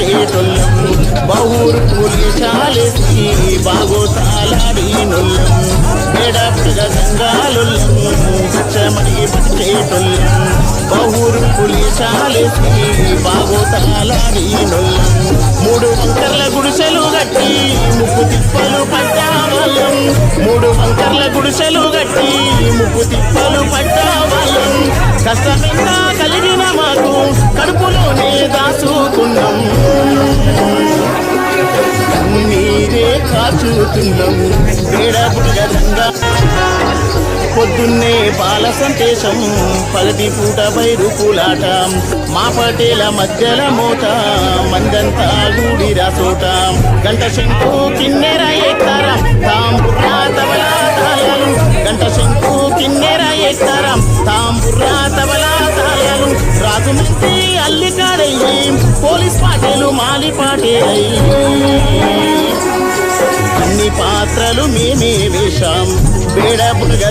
బతికేటొల్లం బహూరు పులిశాలేసి బాగోతాలాడినొల్లం మేడపుగ సంగాలొల్లం సచ్చమడి బతికేటొల్లం బహూరు పులిశాలేసి బాగోతాలాడినొల్లం మూడు వంకర్ల గుడిసెలు గట్టి ముప్పు తిప్పలు పట్టావల్లం మూడు వంకర్ల గుడిసెలు గట్టి ముప్పు తిప్పలు పట్టావల్లం కష్టమెంత కలిగిన మాకు కడుపులోనే దాచుకున్నాం మీరే కాచుతున్నాం ఏడబుడగంగా పొద్దున్నే పాల సంతేశం పగటి పూట బైరుపులాట మా పటేల మధ్యల మోత మందంతా గూడి రాసోట గంట శంకు కిన్నెర ఎక్కరం తాంబుర్రా తబలా తాళాలు గంట శంకు కిన్నెర ఎక్కరం తాంబుర్రా తబలా తాళాలు రాజుమంత్రి అల్లికాడయ్యి పోలీస్ పాటేలు మాలి పాటేలయ్యి అన్ని పాత్రలు మేమే వేశాం బేడబుడగ